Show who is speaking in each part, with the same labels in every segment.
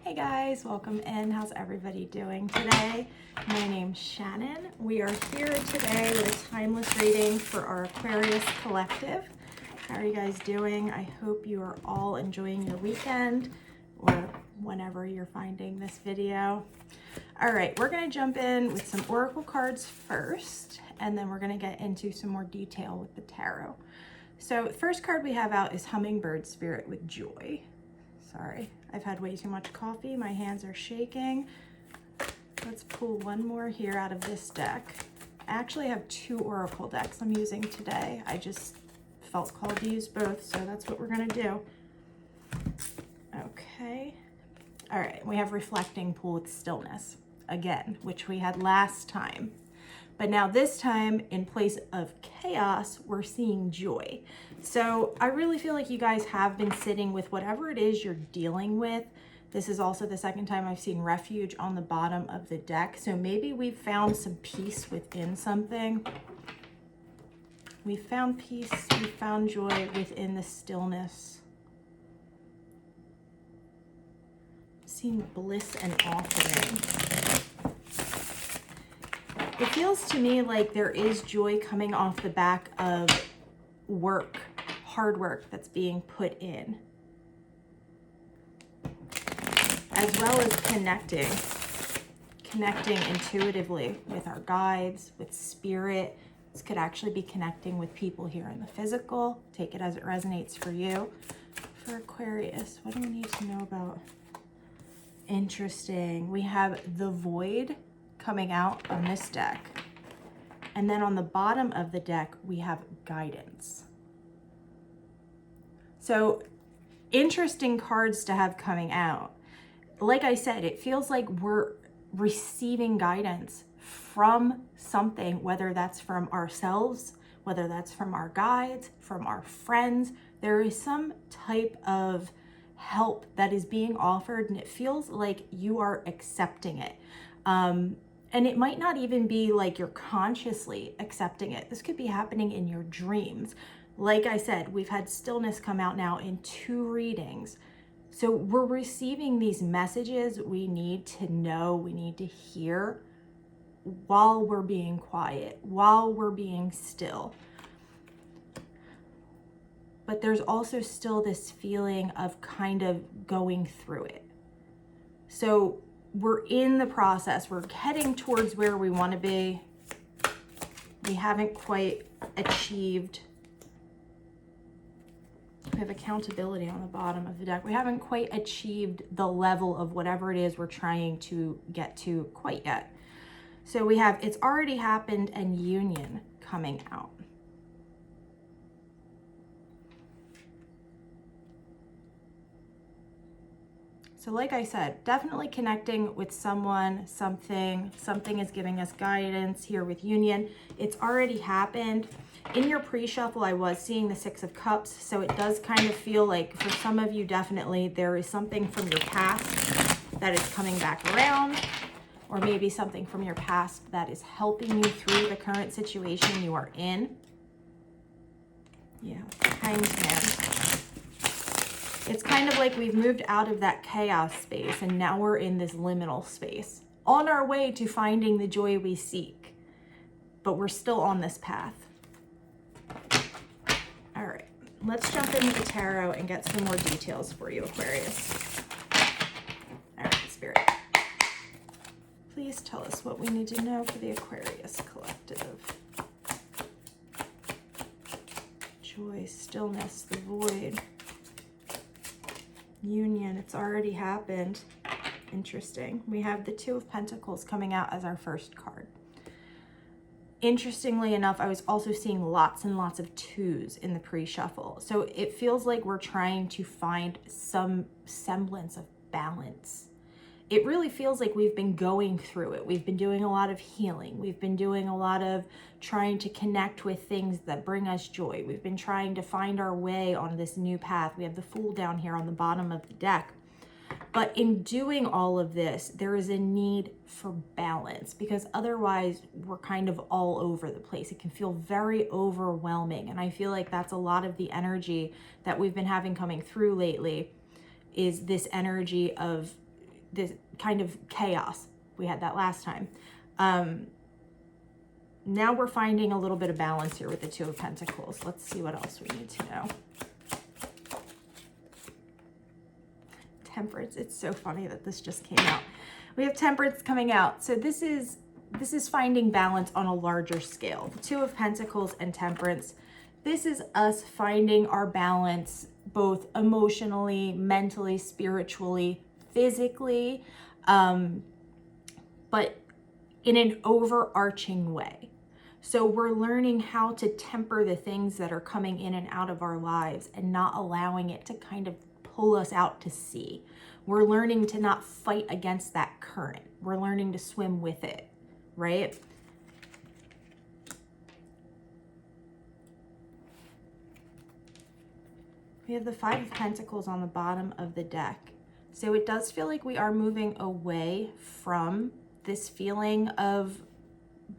Speaker 1: Hey guys, welcome in. How's everybody doing today? My name's Shannon. We are here today with a timeless reading for our Aquarius collective. How are you guys doing? I hope you are all enjoying your weekend or whenever you're finding this video. All right, we're going to jump in with some oracle cards first, and then we're going to get into some more detail with the tarot. So the first card we have out is Hummingbird Spirit with Joy. Sorry, I've had way too much coffee. My hands are shaking. Let's pull one more here out of this deck. I actually have two oracle decks I'm using today. I just felt called to use both, so that's what we're gonna do. Okay. All right, we have Reflecting Pool with Stillness again, which we had last time. But now this time, in place of chaos, we're seeing joy. So I really feel like you guys have been sitting with whatever it is you're dealing with. This is also the second time I've seen refuge on the bottom of the deck. So maybe we've found some peace within something. We found peace, we found joy within the stillness. Seeing bliss and offering. It feels to me like there is joy coming off the back of work, hard work that's being put in, as well as connecting intuitively with our guides, with spirit. This could actually be connecting with people here in the physical. Take it as it resonates for you. For Aquarius, what do we need to know about? Interesting. We have the Void coming out on this deck. And then on the bottom of the deck, we have Guidance. So interesting cards to have coming out. Like I said, it feels like we're receiving guidance from something, whether that's from ourselves, whether that's from our guides, from our friends. There is some type of help that is being offered, and it feels like you are accepting it. And it might not even be like you're consciously accepting it. This could be happening in your dreams. Like I said, we've had stillness come out now in 2 readings. So we're receiving these messages we need to know, we need to hear while we're being quiet, while we're being still. But there's also still this feeling of kind of going through it. So we're in the process. We're heading towards where we want to be. We haven't quite achieved. We have accountability on the bottom of the deck. We haven't quite achieved the level of whatever it is we're trying to get to quite yet. So we have It's Already Happened and Union coming out. So like I said, definitely connecting with someone, something is giving us guidance here with Union. It's already happened. In your pre-shuffle, I was seeing the 6 of Cups. So it does kind of feel like for some of you, definitely there is something from your past that is coming back around, or maybe something from your past that is helping you through the current situation you are in. Yeah, Hanged Man. It's kind of like we've moved out of that chaos space and now we're in this liminal space on our way to finding the joy we seek, but we're still on this path. All right, let's jump into the tarot and get some more details for you, Aquarius. All right, Spirit, please tell us what we need to know for the Aquarius collective. Joy, stillness, the void. Union, it's already happened. Interesting. We have the 2 of Pentacles coming out as our first card. Interestingly enough, I was also seeing lots and lots of 2s in the pre-shuffle. So it feels like we're trying to find some semblance of balance. It really feels like we've been going through it. We've been doing a lot of healing. We've been doing a lot of trying to connect with things that bring us joy. We've been trying to find our way on this new path. We have the Fool down here on the bottom of the deck. But in doing all of this, there is a need for balance, because otherwise we're kind of all over the place. It can feel very overwhelming. And I feel like that's a lot of the energy that we've been having coming through lately, is this energy of this kind of chaos. We had that last time. Now we're finding a little bit of balance here with the Two of Pentacles. Let's see what else we need to know. Temperance. It's so funny that this just came out. We have Temperance coming out. So this is finding balance on a larger scale. The Two of Pentacles and Temperance. This is us finding our balance both emotionally, mentally, spiritually, physically, but in an overarching way. So we're learning how to temper the things that are coming in and out of our lives and not allowing it to kind of pull us out to sea. We're learning to not fight against that current. We're learning to swim with it, right? We have the Five of Pentacles on the bottom of the deck. So it does feel like we are moving away from this feeling of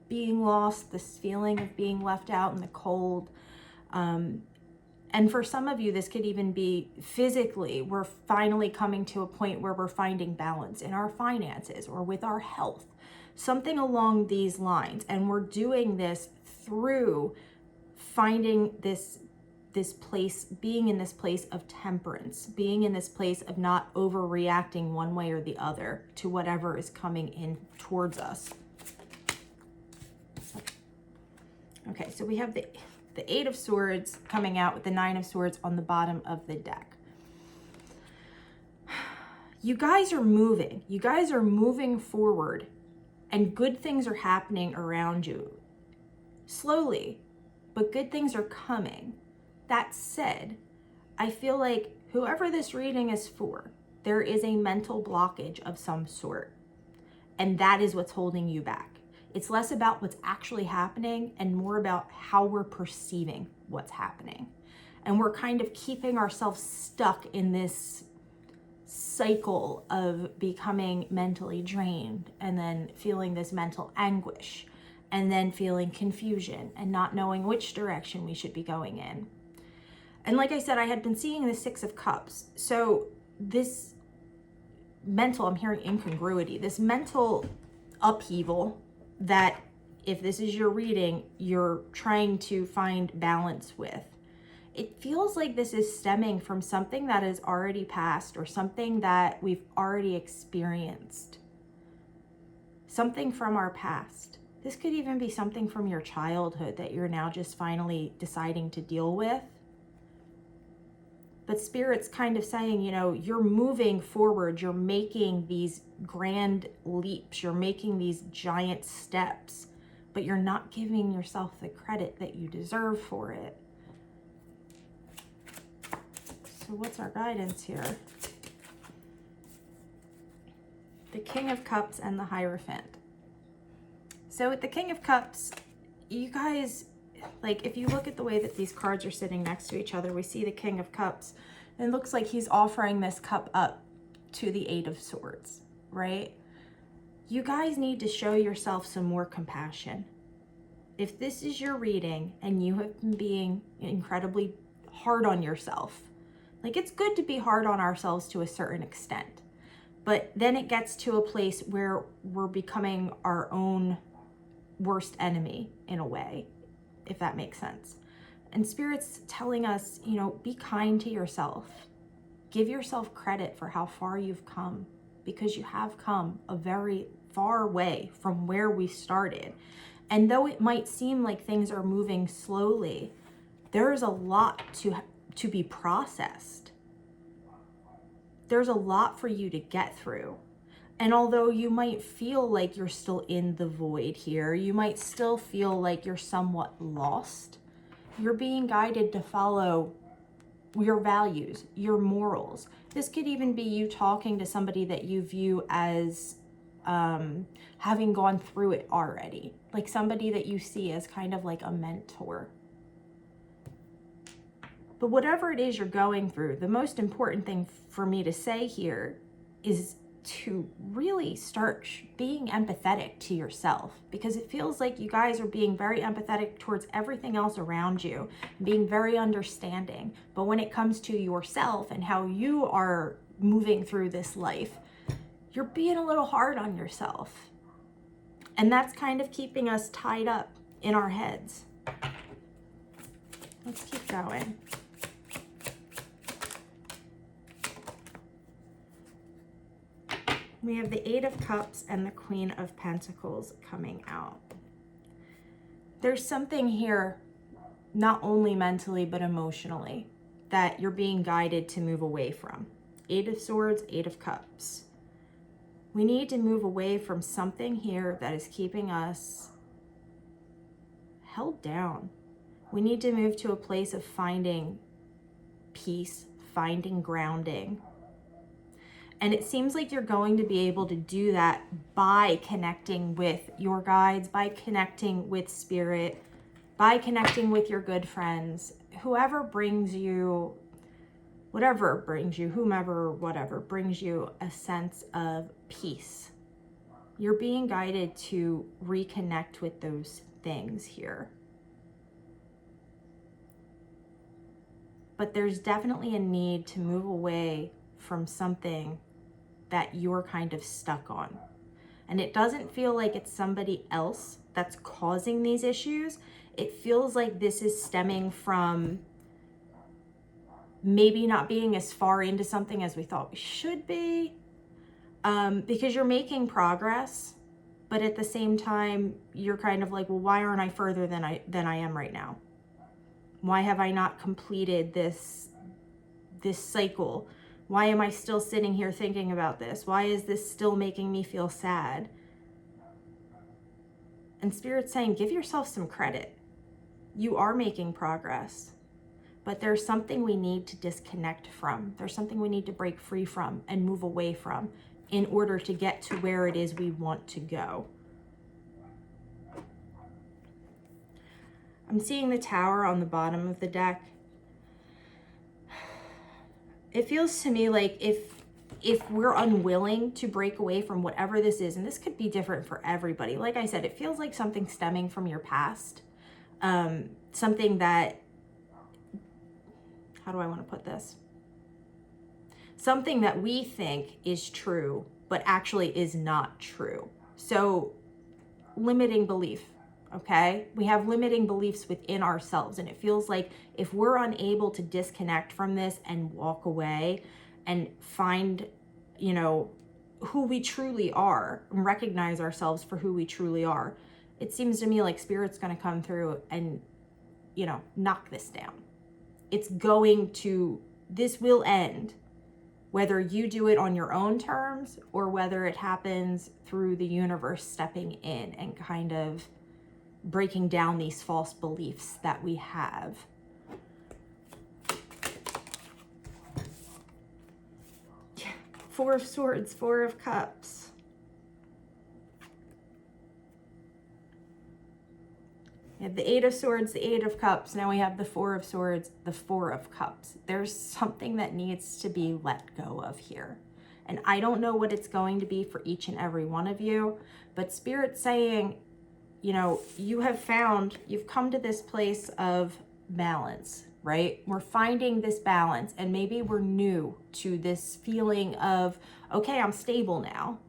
Speaker 1: being lost, this feeling of being left out in the cold. And for some of you, this could even be physically. We're finally coming to a point where we're finding balance in our finances or with our health, something along these lines. And we're doing this through finding this place, being in this place of temperance, being in this place of not overreacting one way or the other to whatever is coming in towards us. Okay, so we have the Eight of Swords coming out with the Nine of Swords on the bottom of the deck. You guys are moving. You guys are moving forward, and good things are happening around you. Slowly, but good things are coming. That said, I feel like whoever this reading is for, there is a mental blockage of some sort, and that is what's holding you back. It's less about what's actually happening and more about how we're perceiving what's happening. And we're kind of keeping ourselves stuck in this cycle of becoming mentally drained and then feeling this mental anguish and then feeling confusion and not knowing which direction we should be going in. And like I said, I had been seeing the Six of Cups. So this mental, I'm hearing incongruity, this mental upheaval that if this is your reading, you're trying to find balance with. It feels like this is stemming from something that is already past or something that we've already experienced. Something from our past. This could even be something from your childhood that you're now just finally deciding to deal with. But Spirit's kind of saying, you know, you're moving forward, you're making these grand leaps, you're making these giant steps, but you're not giving yourself the credit that you deserve for it. So what's our guidance here? The King of Cups and the Hierophant. So with the King of Cups, you guys, like if you look at the way that these cards are sitting next to each other, we see the King of Cups. And it looks like he's offering this cup up to the Eight of Swords, right? You guys need to show yourself some more compassion. If this is your reading and you have been being incredibly hard on yourself, like it's good to be hard on ourselves to a certain extent, but then it gets to a place where we're becoming our own worst enemy in a way, if that makes sense. And Spirit's telling us, you know, be kind to yourself. Give yourself credit for how far you've come, because you have come a very far way from where we started. And though it might seem like things are moving slowly, there's a lot to be processed. There's a lot for you to get through. And although you might feel like you're still in the void here, you might still feel like you're somewhat lost, you're being guided to follow your values, your morals. This could even be you talking to somebody that you view as having gone through it already, like somebody that you see as kind of like a mentor. But whatever it is you're going through, the most important thing for me to say here is to really start being empathetic to yourself, because it feels like you guys are being very empathetic towards everything else around you, being very understanding. But when it comes to yourself and how you are moving through this life, you're being a little hard on yourself. And that's kind of keeping us tied up in our heads. Let's keep going. We have the Eight of Cups and the Queen of Pentacles coming out. There's something here, not only mentally, but emotionally, that you're being guided to move away from. Eight of Swords, Eight of Cups. We need to move away from something here that is keeping us held down. We need to move to a place of finding peace, finding grounding. And it seems like you're going to be able to do that by connecting with your guides, by connecting with spirit, by connecting with your good friends, whoever brings you, whatever brings you, whomever, whatever brings you a sense of peace. You're being guided to reconnect with those things here. But there's definitely a need to move away from something that you're kind of stuck on. And it doesn't feel like it's somebody else that's causing these issues. It feels like this is stemming from maybe not being as far into something as we thought we should be, because you're making progress, but at the same time, you're kind of like, well, why aren't I further than I am right now? Why have I not completed this cycle? Why am I still sitting here thinking about this? Why is this still making me feel sad? And Spirit's saying, give yourself some credit. You are making progress, but there's something we need to disconnect from. There's something we need to break free from and move away from in order to get to where it is we want to go. I'm seeing the Tower on the bottom of the deck. It feels to me like if we're unwilling to break away from whatever this is, and this could be different for everybody. Like I said, it feels like something stemming from your past. Something that, how do I want to put this? Something that we think is true, but actually is not true. So limiting belief. Okay, we have limiting beliefs within ourselves, and it feels like if we're unable to disconnect from this and walk away and find, who we truly are and recognize ourselves for who we truly are, it seems to me like Spirit's going to come through and, knock this down. This will end, whether you do it on your own terms or whether it happens through the universe stepping in and kind of breaking down these false beliefs that we have. Yeah. Four of Swords, Four of Cups. We have the Eight of Swords, the Eight of Cups. Now we have the Four of Swords, the Four of Cups. There's something that needs to be let go of here. And I don't know what it's going to be for each and every one of you, but Spirit's saying, you've come to this place of balance, right? We're finding this balance, and maybe we're new to this feeling of, okay, I'm stable now,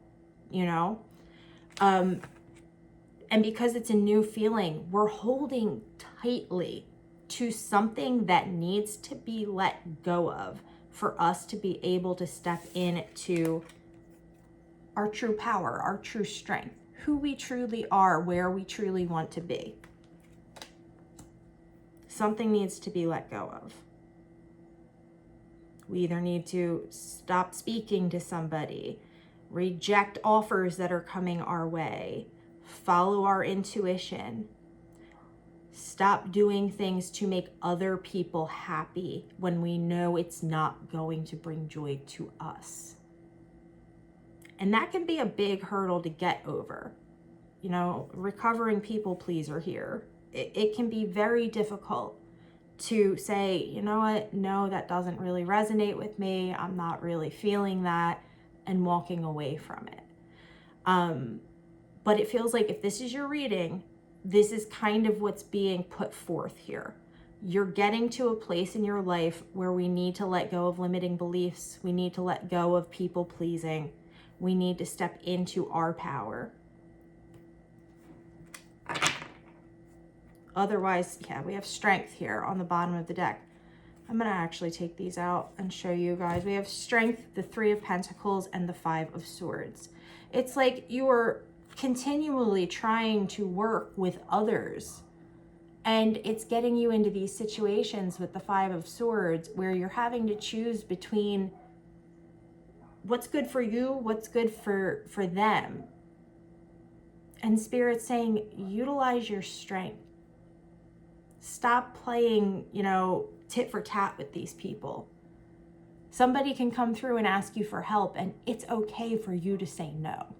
Speaker 1: and because it's a new feeling, we're holding tightly to something that needs to be let go of for us to be able to step into our true power, our true strength, who we truly are, where we truly want to be. Something needs to be let go of. We either need to stop speaking to somebody, reject offers that are coming our way, follow our intuition, stop doing things to make other people happy when we know it's not going to bring joy to us. And that can be a big hurdle to get over. Recovering people pleaser here. It can be very difficult to say, you know what, no, that doesn't really resonate with me. I'm not really feeling that, and walking away from it. But it feels like if this is your reading, this is kind of what's being put forth here. You're getting to a place in your life where we need to let go of limiting beliefs. We need to let go of people pleasing. We need to step into our power. Otherwise, yeah, we have strength here on the bottom of the deck. I'm going to actually take these out and show you guys. We have strength, the 3 of Pentacles, and the 5 of Swords. It's like you are continually trying to work with others. And it's getting you into these situations with the 5 of Swords where you're having to choose between what's good for you, what's good for them. And Spirit's saying, utilize your strength. Stop playing, you know, tit for tat with these people. Somebody can come through and ask you for help, and it's okay for you to say no.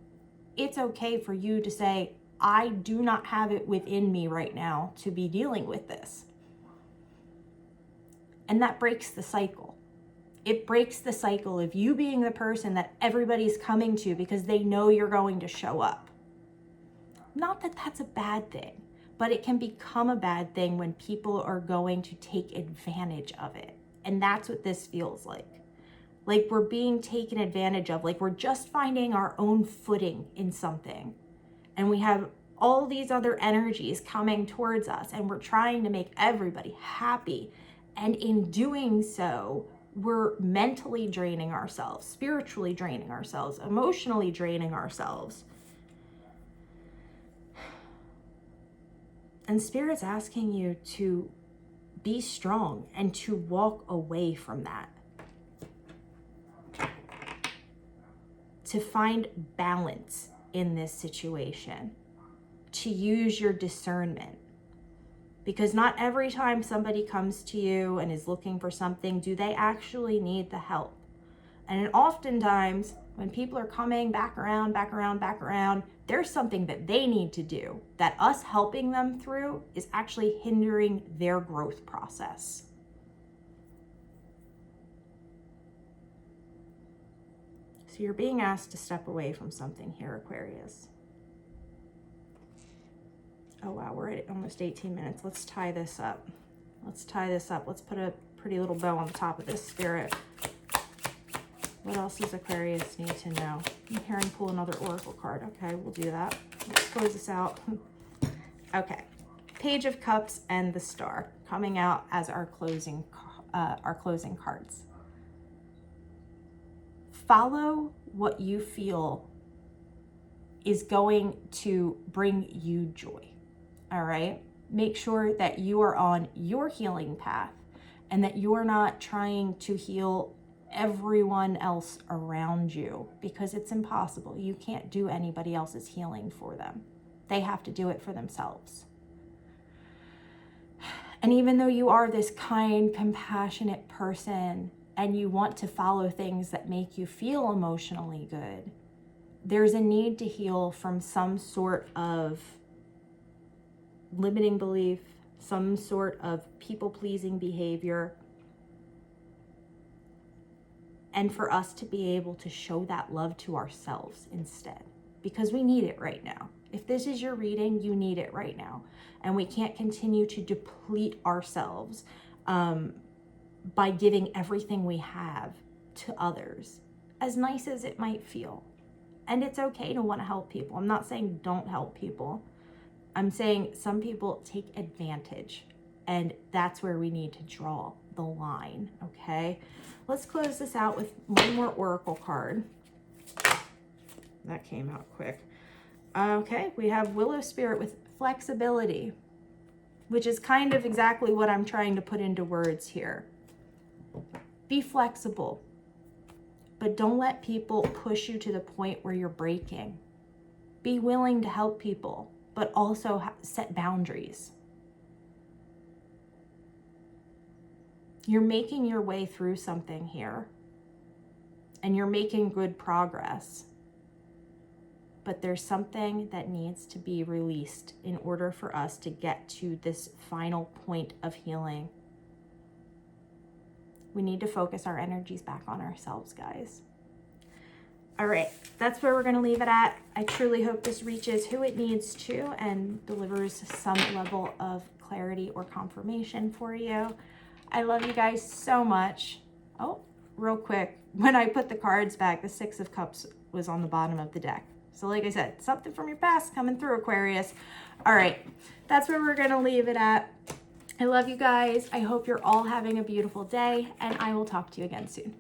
Speaker 1: It's okay for you to say, I do not have it within me right now to be dealing with this. And that breaks the cycle. It breaks the cycle of you being the person that everybody's coming to because they know you're going to show up. Not that that's a bad thing, but it can become a bad thing when people are going to take advantage of it. And that's what this feels like. Like we're being taken advantage of, like we're just finding our own footing in something. And we have all these other energies coming towards us, and we're trying to make everybody happy. And in doing so, we're mentally draining ourselves, spiritually draining ourselves, emotionally draining ourselves. And Spirit's asking you to be strong and to walk away from that. To find balance in this situation. To use your discernment. Because not every time somebody comes to you and is looking for something, do they actually need the help. And oftentimes, when people are coming back around, there's something that they need to do that us helping them through is actually hindering their growth process. So you're being asked to step away from something here, Aquarius. Oh wow, we're at almost 18 minutes. Let's tie this up. Let's put a pretty little bow on the top of this, Spirit. What else does Aquarius need to know? I'm hearing pull another oracle card. Okay, we'll do that. Let's close this out. Okay, Page of Cups and the Star coming out as our closing cards. Follow what you feel is going to bring you joy. All right? Make sure that you are on your healing path and that you're not trying to heal everyone else around you, because it's impossible. You can't do anybody else's healing for them. They have to do it for themselves. And even though you are this kind, compassionate person and you want to follow things that make you feel emotionally good, there's a need to heal from some sort of limiting belief, some sort of people-pleasing behavior, and for us to be able to show that love to ourselves instead, because we need it right now. If this is your reading, you need it right now. And we can't continue to deplete ourselves by giving everything we have to others, as nice as it might feel. And it's okay to want to help people. I'm not saying don't help people. I'm saying some people take advantage, and that's where we need to draw the line, okay? Let's close this out with one more oracle card. That came out quick. Okay, we have Willow Spirit with flexibility, which is kind of exactly what I'm trying to put into words here. Be flexible, but don't let people push you to the point where you're breaking. Be willing to help people, but also set boundaries. You're making your way through something here, and you're making good progress. But there's something that needs to be released in order for us to get to this final point of healing. We need to focus our energies back on ourselves, guys. All right, that's where we're going to leave it at. I truly hope this reaches who it needs to and delivers some level of clarity or confirmation for you. I love you guys so much. Oh, real quick, when I put the cards back, the 6 of Cups was on the bottom of the deck. So like I said, something from your past coming through, Aquarius. All right, that's where we're gonna leave it at. I love you guys. I hope you're all having a beautiful day, and I will talk to you again soon.